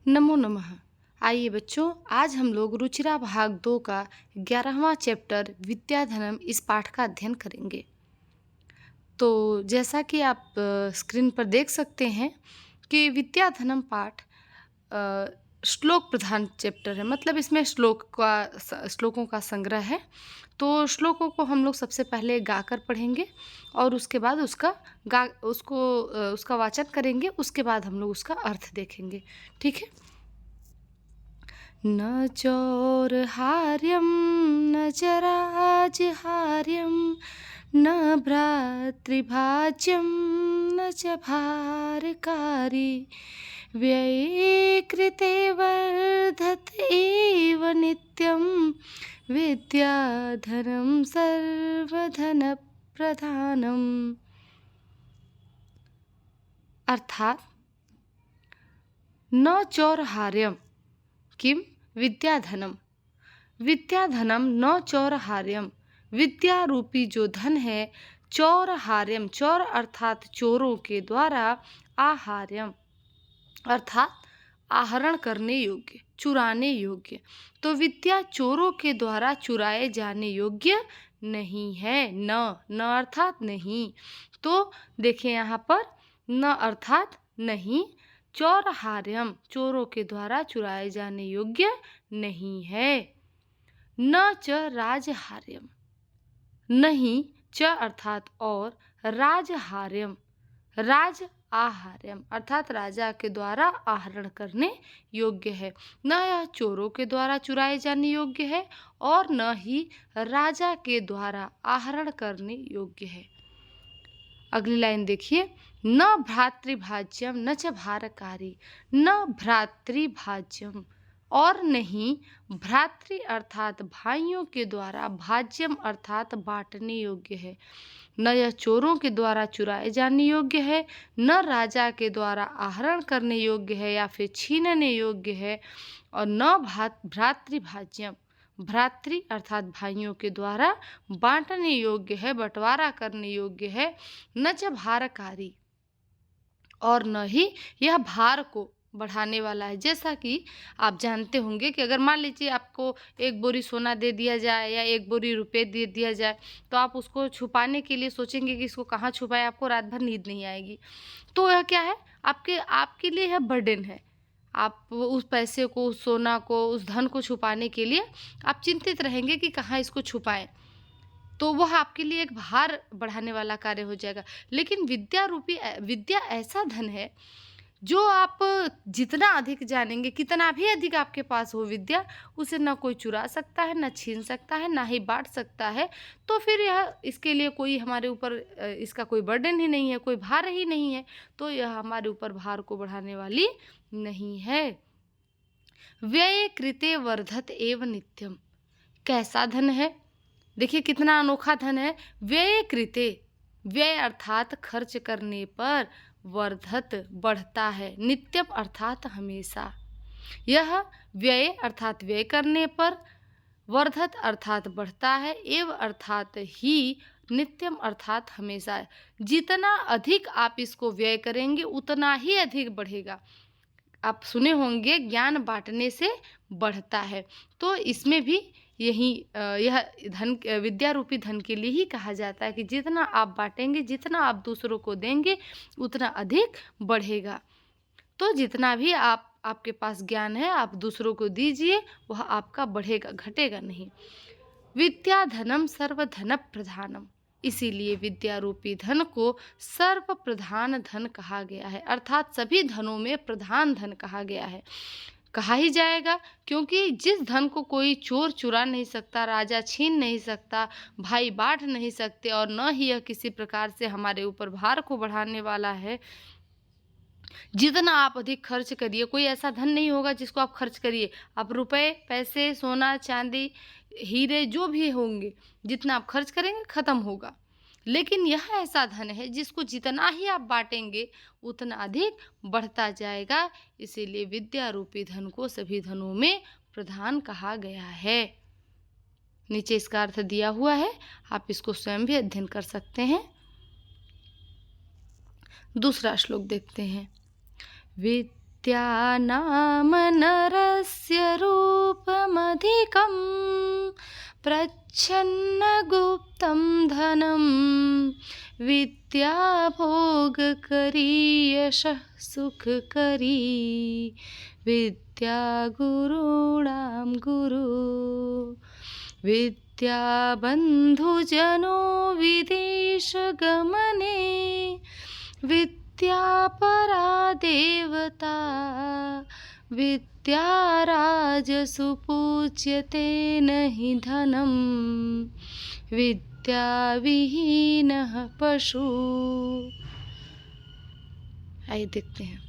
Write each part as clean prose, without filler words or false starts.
नमो नमः। आइए बच्चों, आज हम लोग रुचिरा भाग 2 का 11वां चैप्टर विद्याधनम इस पाठ का अध्ययन करेंगे। तो जैसा कि आप स्क्रीन पर देख सकते हैं कि विद्याधनम पाठ श्लोक प्रधान चैप्टर है, मतलब इसमें श्लोकों का संग्रह है। तो श्लोकों को हम लोग सबसे पहले गाकर पढ़ेंगे और उसके बाद उसका वाचन करेंगे। उसके बाद हम लोग उसका अर्थ देखेंगे। ठीक है। न चौरहार्यं न च राजहार्यं न भ्रातृभाज्यं न च भारकारी व्यये कृते वर्धत एव नित्यं विद्याधनं सर्वधनप्रधानम्। अर्थात न चौरहार्यम किम विद्याधनम, विद्याधनम न चौरहार्यम, विद्या रूपी जो धन है, चौरहार्यम, चौर अर्थात चोरों के द्वारा, आहार्यम अर्थात आहरण करने योग्य, चुराने योग्य। तो विद्या चोरों के द्वारा चुराए जाने योग्य नहीं है। न अर्थात नहीं। तो देखिए यहाँ पर न अर्थात नहीं, चौरहार्यम चोरों के द्वारा चुराए जाने योग्य नहीं है। न च राजहार्यम, नहीं च अर्थात और, राजहार्यम राज आहार्यम अर्थात राजा के द्वारा आहरण करने योग्य है। न यह चोरों के द्वारा चुराए जाने योग्य है और न ही राजा के द्वारा आहरण करने योग्य है। अगली लाइन देखिए, न भ्रातृभाज्यम न च भारकारी, न भ्रातृभाज्यम और नहीं भ्रातृ अर्थात भाइयों के द्वारा, भाज्यम अर्थात बांटने योग्य है। न यह चोरों के द्वारा चुराए जाने योग्य है, न राजा के द्वारा आहरण करने योग्य है या फिर छीनने योग्य है, और न भ्रातृभाज्यम, भ्रातृ अर्थात भाइयों के द्वारा बांटने योग्य है, बंटवारा करने योग्य है। न च भारकारी और न ही यह भार को बढ़ाने वाला है। जैसा कि आप जानते होंगे कि अगर मान लीजिए आपको 1 बोरी सोना दे दिया जाए या 1 बोरी रुपए दे दिया जाए, तो आप उसको छुपाने के लिए सोचेंगे कि इसको कहाँ छुपाएं, आपको रात भर नींद नहीं आएगी। तो यह क्या है, आपके लिए यह बर्डन है। आप उस पैसे को, उस सोना को, उस धन को छुपाने के लिए आप चिंतित रहेंगे कि कहाँ इसको छुपाएं। तो वह आपके लिए एक भार बढ़ाने वाला कार्य हो जाएगा। लेकिन विद्या ऐसा धन है जो आप जितना अधिक जानेंगे, कितना भी अधिक आपके पास हो विद्या, उसे ना कोई चुरा सकता है, ना छीन सकता है, ना ही बांट सकता है। तो फिर यह इसके लिए कोई हमारे ऊपर इसका कोई बर्डन ही नहीं है, कोई भार ही नहीं है। तो यह हमारे ऊपर भार को बढ़ाने वाली नहीं है। व्यय कृते वर्धत एव नित्यम, कैसा धन है, देखिए कितना अनोखा धन है। व्यय कृते, व्यय अर्थात खर्च करने पर, वर्धत बढ़ता है, नित्यम अर्थात हमेशा। यह व्यय अर्थात व्यय करने पर, वर्धत अर्थात बढ़ता है, एव अर्थात ही, नित्यम अर्थात हमेशा। जितना अधिक आप इसको व्यय करेंगे उतना ही अधिक बढ़ेगा। आप सुने होंगे ज्ञान बांटने से बढ़ता है। तो इसमें भी यह धन, विद्या रूपी धन के लिए ही कहा जाता है कि जितना आप बांटेंगे, जितना आप दूसरों को देंगे, उतना अधिक बढ़ेगा। तो जितना भी आपके पास ज्ञान है आप दूसरों को दीजिए, वह आपका बढ़ेगा, घटेगा नहीं। विद्या धनम सर्वधन प्रधानम, इसीलिए विद्या रूपी धन को सर्व प्रधान धन कहा गया है, अर्थात सभी धनों में प्रधान धन कहा गया है। कहा ही जाएगा क्योंकि जिस धन को कोई चोर चुरा नहीं सकता, राजा छीन नहीं सकता, भाई बांट नहीं सकते, और न ही यह किसी प्रकार से हमारे ऊपर भार को बढ़ाने वाला है। जितना आप अधिक खर्च करिए, कोई ऐसा धन नहीं होगा जिसको आप खर्च करिए, आप रुपए, पैसे, सोना, चांदी, हीरे जो भी होंगे, जितना आप खर्च करेंगे खत्म होगा। लेकिन यह ऐसा धन है जिसको जितना ही आप बांटेंगे उतना अधिक बढ़ता जाएगा। इसीलिए विद्या रूपी धन को सभी धनों में प्रधान कहा गया है। नीचे इसका अर्थ दिया हुआ है, आप इसको स्वयं भी अध्ययन कर सकते हैं। दूसरा श्लोक देखते हैं। विद्या नाम नरस्य रूपमधिकं प्रच्छन्नगुप्तं धनं विद्या भोगकरी यशः सुखकरी विद्या गुरूणां गुरु विद्या बन्धुजनो विदेशगमने विद्या परा देवता विद्या राजसु पूज्यते नहि धनं विद्या विहीनः पशु। आइए देखते हैं।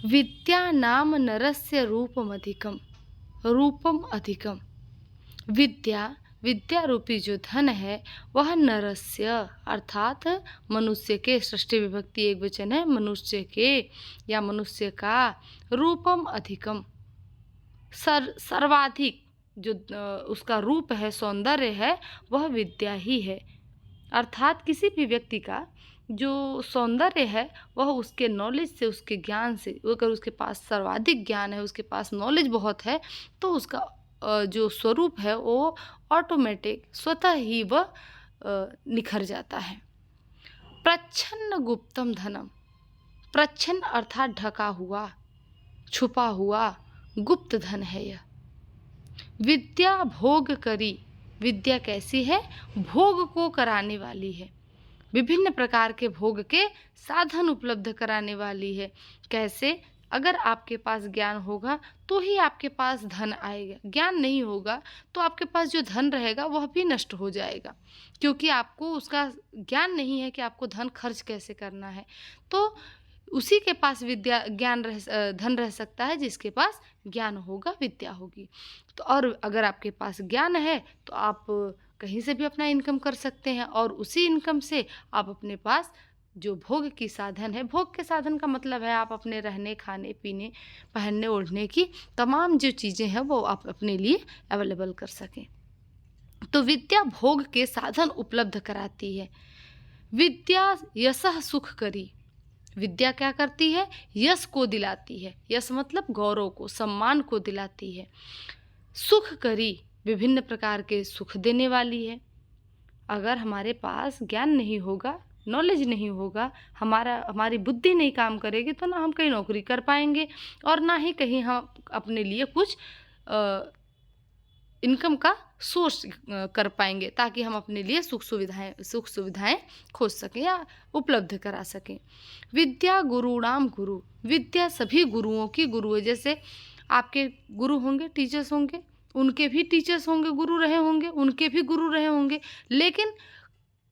विद्या नाम नरस्य रूपमधिकम, रूपम अधिकम। विद्या रूपी जो धन है वह नरस्य अर्थात मनुष्य के, षष्ठी विभक्ति एक वचन है, मनुष्य के या मनुष्य का, रूपम अधिकम सर्वाधिक जो उसका रूप है, सौंदर्य है, वह विद्या ही है। अर्थात किसी भी व्यक्ति का जो सौंदर्य है वह उसके नॉलेज से, उसके ज्ञान से, अगर उसके पास सर्वाधिक ज्ञान है, उसके पास नॉलेज बहुत है, तो उसका जो स्वरूप है वो ऑटोमेटिक स्वतः ही वह निखर जाता है। प्रच्छन्न गुप्तम धनम, प्रच्छन्न अर्थात ढका हुआ, छुपा हुआ, गुप्त धन है यह। विद्या भोग करी, विद्या कैसी है? भोग को कराने वाली है, विभिन्न प्रकार के भोग के साधन उपलब्ध कराने वाली है। कैसे? अगर आपके पास ज्ञान होगा तो ही आपके पास धन आएगा, ज्ञान नहीं होगा तो आपके पास जो धन रहेगा वह भी नष्ट हो जाएगा, क्योंकि आपको उसका ज्ञान नहीं है कि आपको धन खर्च कैसे करना है। तो उसी के पास धन रह सकता है जिसके पास ज्ञान होगा, विद्या होगी। तो और अगर आपके पास ज्ञान है तो आप कहीं से भी अपना इनकम कर सकते हैं, और उसी इनकम से आप अपने पास जो भोग की साधन है, भोग के साधन का मतलब है आप अपने रहने, खाने, पीने, पहनने, ओढ़ने की तमाम जो चीज़ें हैं वो आप अपने लिए अवेलेबल कर सकें। तो विद्या भोग के साधन उपलब्ध कराती है। विद्या यशः सुख करी, विद्या क्या करती है? यश को दिलाती है। यश मतलब गौरव को, सम्मान को दिलाती है। सुख करी, विभिन्न प्रकार के सुख देने वाली है। अगर हमारे पास ज्ञान नहीं होगा, नॉलेज नहीं होगा, हमारी बुद्धि नहीं काम करेगी, तो ना हम कहीं नौकरी कर पाएंगे और ना ही कहीं हम अपने लिए कुछ इनकम का सोर्स कर पाएंगे, ताकि हम अपने लिए सुख सुविधाएं खोज सकें या उपलब्ध करा सकें। विद्या गुरूणाम गुरु, विद्या सभी गुरुओं की गुरु है। जैसे आपके गुरु होंगे, टीचर्स होंगे, उनके भी टीचर्स होंगे, गुरु रहे होंगे, उनके भी गुरु रहे होंगे। लेकिन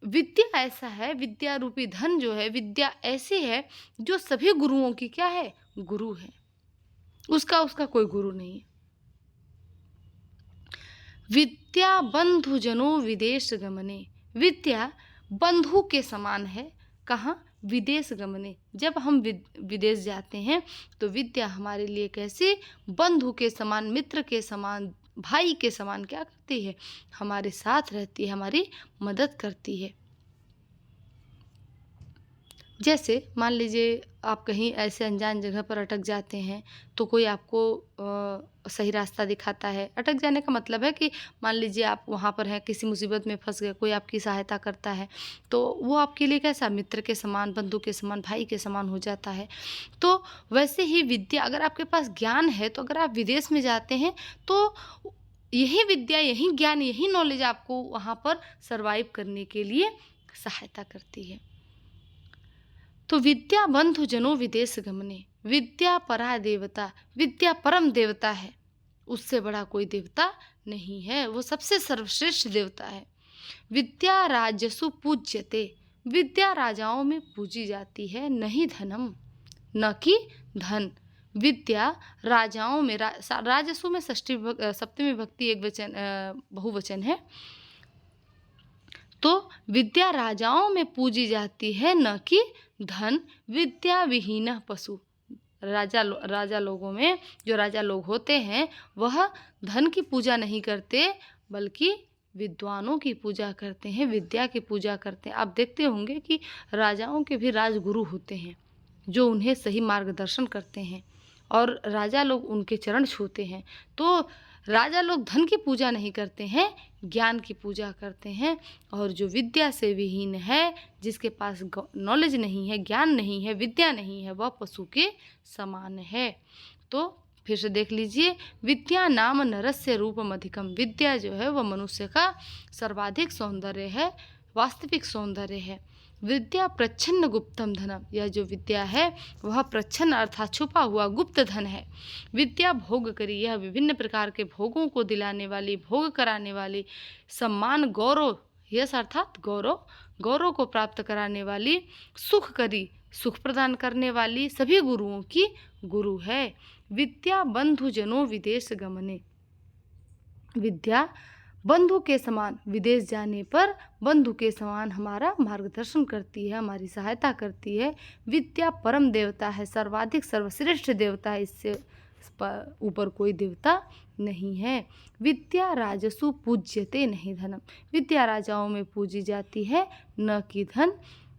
विद्या ऐसा है, विद्या रूपी धन जो है, विद्या ऐसी है जो सभी गुरुओं की क्या है? गुरु है। उसका कोई गुरु नहीं है। विद्या बंधुजनो विदेश गमने, विद्या बंधु के समान है। कहाँ? विदेश गमने। जब हम विदेश जाते हैं तो विद्या हमारे लिए कैसे? बंधु के समान, मित्र के समान, भाई के समान क्या करती है? हमारे साथ रहती है, हमारी मदद करती है। जैसे मान लीजिए आप कहीं ऐसे अनजान जगह पर अटक जाते हैं, तो कोई आपको सही रास्ता दिखाता है। अटक जाने का मतलब है कि मान लीजिए आप वहाँ पर हैं, किसी मुसीबत में फंस गए, कोई आपकी सहायता करता है, तो वो आपके लिए कैसा? मित्र के समान, बंधु के समान, भाई के समान हो जाता है। तो वैसे ही विद्या, अगर आपके पास ज्ञान है, तो अगर आप विदेश में जाते हैं तो यही विद्या, यही ज्ञान, यही नॉलेज आपको वहाँ पर सर्वाइव करने के लिए सहायता करती है। तो विद्या बंधु जनो विदेश गमने, विद्या परा देवता, विद्या परम देवता है, उससे बड़ा कोई देवता नहीं है, वो सबसे सर्वश्रेष्ठ देवता है। विद्या राजसु पूज्यते, विद्या राजाओं में पूजी जाती है, नहीं धनम, न कि धन। विद्या राजाओं में, राजसु में सप्तमी विभक्ति एक वचन, बहुवचन है। तो विद्या राजाओं में पूजी जाती है, न कि धन। विद्या विहीन पशु, राजा लोगों में जो राजा लोग होते हैं वह धन की पूजा नहीं करते, बल्कि विद्वानों की पूजा करते हैं, विद्या की पूजा करते हैं। आप देखते होंगे कि राजाओं के भी राजगुरु होते हैं, जो उन्हें सही मार्गदर्शन करते हैं और राजा लोग उनके चरण छूते हैं। तो राजा लोग धन की पूजा नहीं करते हैं, ज्ञान की पूजा करते हैं। और जो विद्या से विहीन है, जिसके पास नॉलेज नहीं है, ज्ञान नहीं है, विद्या नहीं है, वह पशु के समान है। तो फिर से देख लीजिए, विद्या नाम नरस्य रूपम अधिकम। विद्या जो है वह मनुष्य का सर्वाधिक सौंदर्य है, वास्तविक सौंदर्य है। विद्या प्रच्छन्न गुप्तम धनम। यह जो विद्या है वह प्रच्छन्न अर्थात छुपा हुआ गुप्त धन है। विद्या भोग करी, यह विभिन्न प्रकार के भोगों को दिलाने वाली, भोग कराने वाली, सम्मान गौरव, यश अर्थात गौरव, गौरव को प्राप्त कराने वाली, सुख करी, सुख प्रदान करने वाली, सभी गुरुओं की गुरु है। विद्या बंधु जनो विदेश गमने। विद्या बंधु के समान, विदेश जाने पर बंधु के समान हमारा मार्गदर्शन करती है, हमारी सहायता करती है। विद्या परम देवता है, सर्वाधिक सर्वश्रेष्ठ देवता है, इससे ऊपर कोई देवता नहीं है। विद्या राजसु पूज्यते नहीं धनम। विद्या राजाओं में पूजी जाती है, न कि धन,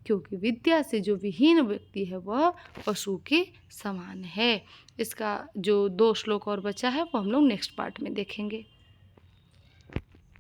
क्योंकि विद्या से जो विहीन व्यक्ति है वह पशु के समान है। इसका जो 2 श्लोक और बचा है वो हम लोग नेक्स्ट पार्ट में देखेंगे।